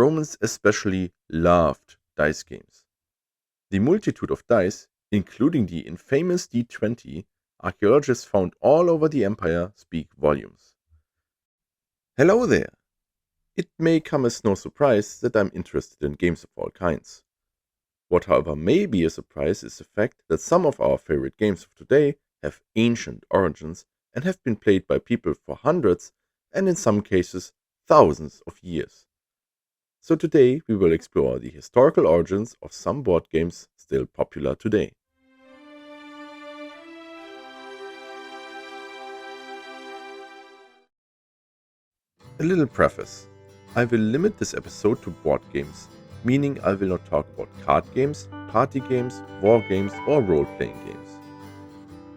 Romans especially loved dice games. The multitude of dice, including the infamous D20, archaeologists found all over the empire speak volumes. Hello there! It may come as no surprise that I'm interested in games of all kinds. What, however, may be a surprise is the fact that some of our favorite games of today have ancient origins and have been played by people for hundreds and in some cases thousands of years. So today we will explore the historical origins of some board games still popular today. A little preface. I will limit this episode to board games, meaning I will not talk about card games, party games, war games or role-playing games.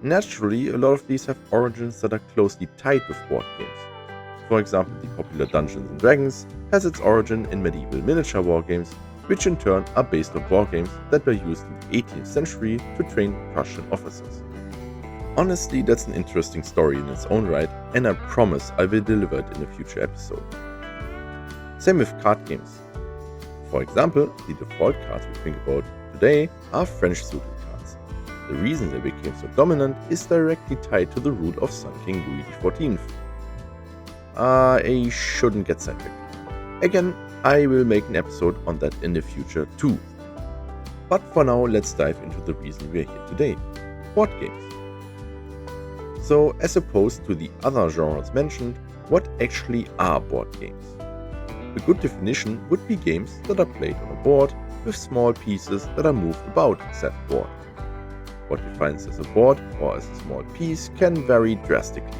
Naturally, a lot of these have origins that are closely tied with board games. For example, the popular Dungeons & Dragons has its origin in medieval miniature war games, which in turn are based on war games that were used in the 18th century to train Prussian officers. Honestly, that's an interesting story in its own right, and I promise I will deliver it in a future episode. Same with card games. For example, the default cards we think about today are French suited cards. The reason they became so dominant is directly tied to the rule of Sun King Louis XIV. I shouldn't get sidetracked. Again, I will make an episode on that in the future too. But for now, let's dive into the reason we're here today: board games. So, as opposed to the other genres mentioned, what actually are board games? A good definition would be games that are played on a board with small pieces that are moved about said board. What defines as a board or as a small piece can vary drastically.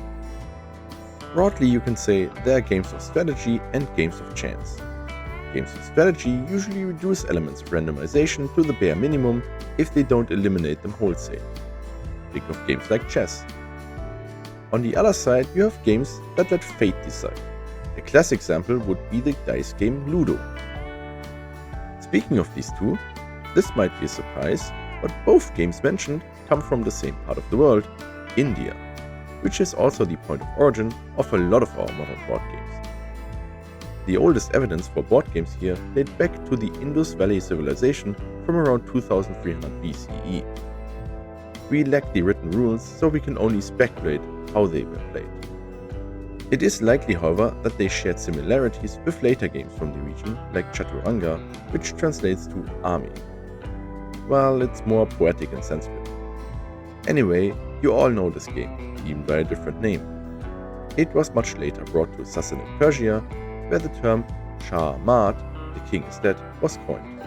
Broadly, you can say there are games of strategy and games of chance. Games of strategy usually reduce elements of randomization to the bare minimum if they don't eliminate them wholesale. Think of games like chess. On the other side, you have games that let fate decide. A classic example would be the dice game Ludo. Speaking of these two, this might be a surprise, but both games mentioned come from the same part of the world, India, which is also the point of origin of a lot of our modern board games. The oldest evidence for board games here date back to the Indus Valley civilization from around 2300 BCE. We lack the written rules, so we can only speculate how they were played. It is likely, however, that they shared similarities with later games from the region, like Chaturanga, which translates to army. Well, it's more poetic in Sanskrit. Anyway, you all know this game, even by a different name. It was much later brought to Sassanid Persia, where the term Shah Mat, the king is dead, was coined.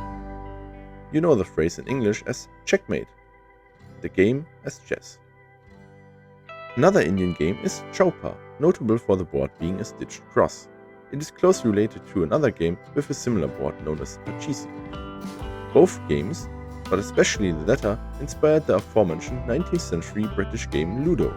You know the phrase in English as checkmate, the game as chess. Another Indian game is Chaupa, notable for the board being a stitched cross. It is closely related to another game with a similar board known as Pachisi. Both games, but especially the latter, inspired the aforementioned 19th century British game Ludo.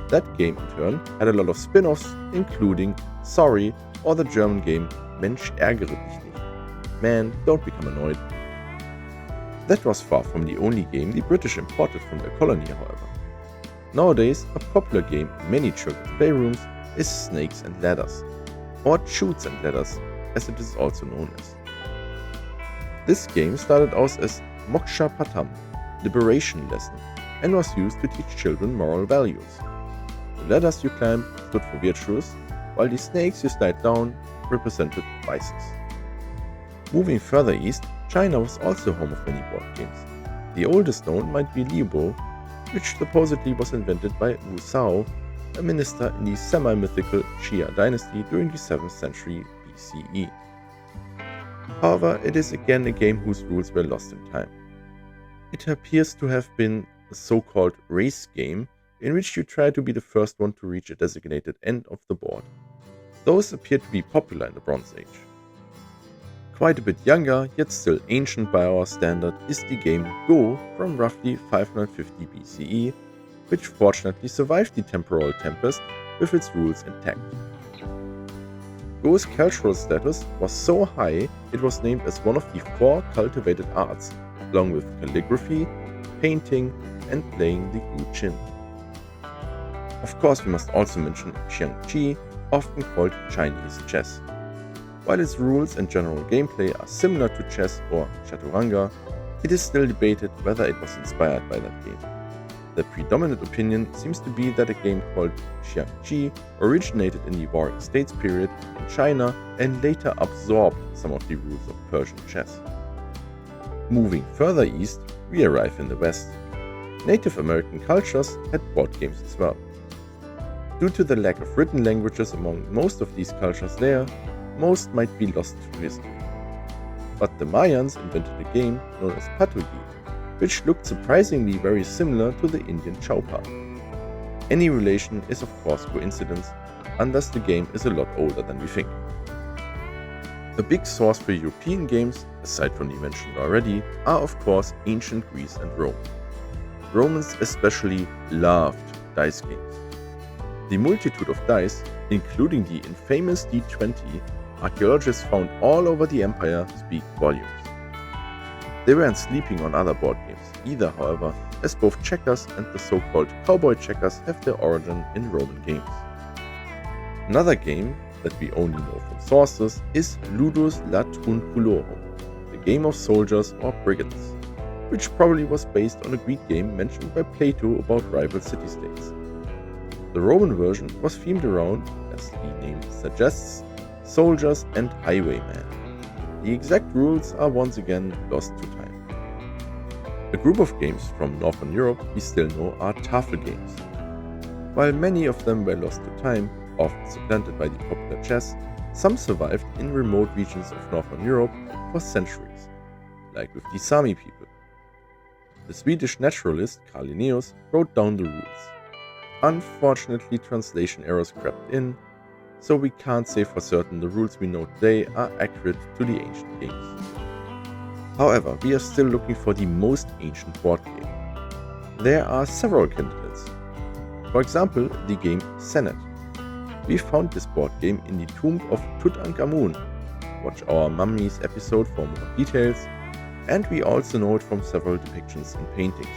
That game in turn had a lot of spin-offs, including Sorry or the German game Mensch ärgere dich nicht. Man, don't become annoyed. That was far from the only game the British imported from their colony, however. Nowadays, a popular game in many children's playrooms is Snakes and Ladders, or Chutes and Ladders, as it is also known as. This game started out as Moksha Patam, liberation lesson, and was used to teach children moral values. The ladders you climb stood for virtues, while the snakes you slide down represented vices. Moving further east, China was also home of many board games. The oldest known might be Liubo, which supposedly was invented by Wu Sao, a minister in the semi-mythical Xia dynasty during the 7th century BCE. However, it is again a game whose rules were lost in time. It appears to have been a so-called race game in which you try to be the first one to reach a designated end of the board. Those appear to be popular in the Bronze Age. Quite a bit younger, yet still ancient by our standard, is the game Go from roughly 550 BCE, which fortunately survived the temporal tempest with its rules intact. Go's cultural status was so high it was named as one of the 4 cultivated arts, along with calligraphy, painting, and playing the Gu Qin. Of course, we must also mention Xiangqi, often called Chinese chess. While its rules and general gameplay are similar to chess or chaturanga, it is still debated whether it was inspired by that game. The predominant opinion seems to be that a game called Xiangqi originated in the Warring States period in China and later absorbed some of the rules of Persian chess. Moving further east, we arrive in the West. Native American cultures had board games as well. Due to the lack of written languages among most of these cultures there, most might be lost to history. But the Mayans invented a game known as Patuyi, which looked surprisingly very similar to the Indian Chaupa. Any relation is of course coincidence, unless the game is a lot older than we think. A big source for European games, aside from the mentioned already, are of course ancient Greece and Rome. Romans especially loved dice games. The multitude of dice, including the infamous D20, archaeologists found all over the empire speak volumes. They weren't sleeping on other board games either, however, as both checkers and the so-called cowboy checkers have their origin in Roman games. Another game that we only know from sources is Ludus Latrunculorum, the game of soldiers or brigands, which probably was based on a Greek game mentioned by Plato about rival city-states. The Roman version was themed around, as the name suggests, soldiers and highwaymen. The exact rules are once again lost to time. A group of games from Northern Europe we still know are tafel games. While many of them were lost to time, often supplanted by the popular chess, some survived in remote regions of Northern Europe for centuries, like with the Sami people. The Swedish naturalist Carl Linnaeus wrote down the rules. Unfortunately, translation errors crept in, so we can't say for certain the rules we know today are accurate to the ancient games. However, we are still looking for the most ancient board game. There are several candidates. For example, the game Senet. We found this board game in the tomb of Tutankhamun. Watch our Mummies episode for more details, and we also know it from several depictions in paintings.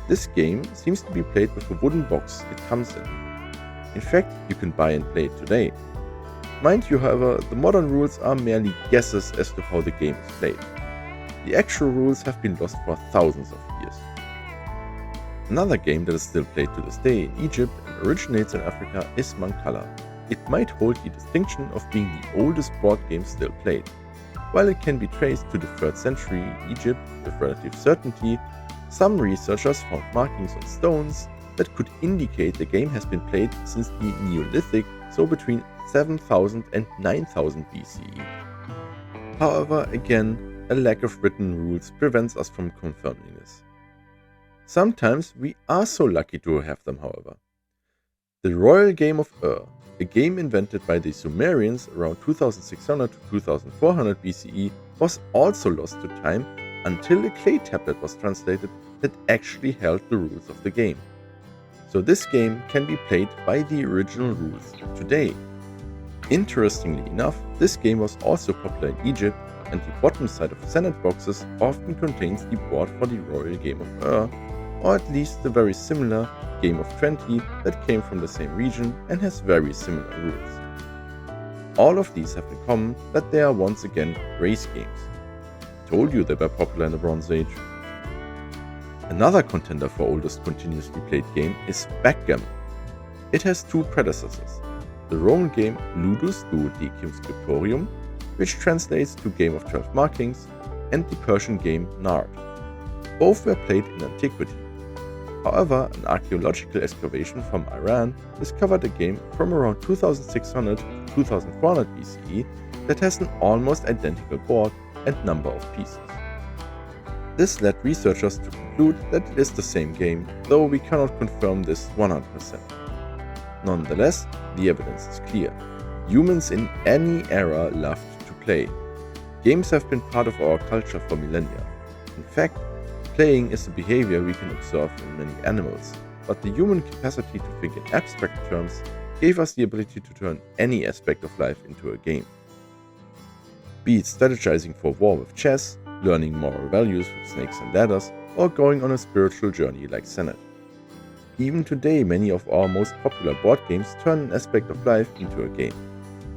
This game seems to be played with a wooden box it comes in. In fact, you can buy and play it today. Mind you, however, the modern rules are merely guesses as to how the game is played. The actual rules have been lost for thousands of years. Another game that is still played to this day in Egypt and originates in Africa is Mancala. It might hold the distinction of being the oldest board game still played. While it can be traced to the 3rd century in Egypt with relative certainty, some researchers found markings on stones that could indicate the game has been played since the Neolithic, so between 7000 and 9000 BCE. However, again, a lack of written rules prevents us from confirming this. Sometimes we are so lucky to have them, however. The Royal Game of Ur, a game invented by the Sumerians around 2600 to 2400 BCE, was also lost to time until a clay tablet was translated that actually held the rules of the game. So this game can be played by the original rules today. Interestingly enough, this game was also popular in Egypt, and the bottom side of Senet boxes often contains the board for the Royal Game of Ur, or at least the very similar Game of Twente that came from the same region and has very similar rules. All of these have in common that they are once again race games. Told you they were popular in the Bronze Age. Another contender for oldest continuously played game is backgammon. It has two predecessors, the Roman game Ludus Duodecim Scriptorium, which translates to Game of 12 Markings, and the Persian game Nard. Both were played in antiquity. However, an archaeological excavation from Iran discovered a game from around 2600 to 2400 BCE that has an almost identical board and number of pieces. This led researchers to conclude that it is the same game, though we cannot confirm this 100%. Nonetheless, the evidence is clear. Humans in any era loved to play. Games have been part of our culture for millennia. In fact, playing is a behavior we can observe in many animals, but the human capacity to think in abstract terms gave us the ability to turn any aspect of life into a game. Be it strategizing for war with chess, learning moral values with snakes and ladders, or going on a spiritual journey like Senet. Even today, many of our most popular board games turn an aspect of life into a game.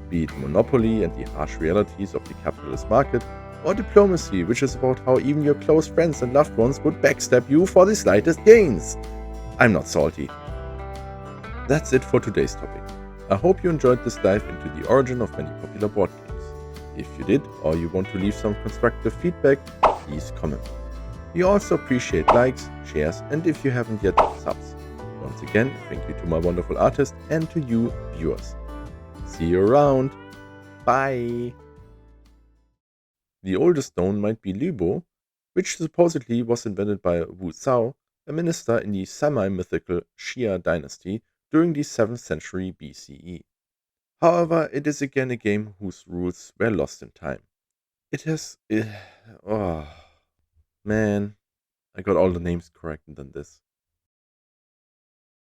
be it monopoly and the harsh realities of the capitalist market, or diplomacy, which is about how even your close friends and loved ones would backstab you for the slightest gains. I'm not salty. That's it for today's topic. I hope you enjoyed this dive into the origin of many popular board games. If you did, or you want to leave some constructive feedback, please comment. We also appreciate likes, shares, and if you haven't yet, subs. Once again, thank you to my wonderful artist and to you, viewers. See you around. Bye. The oldest known might be Libo, which supposedly was invented by Wu Zhao, a minister in the semi-mythical Xia dynasty during the 7th century BCE. However, it is again a game whose rules were lost in time. It has... oh, man, I got all the names correct than this.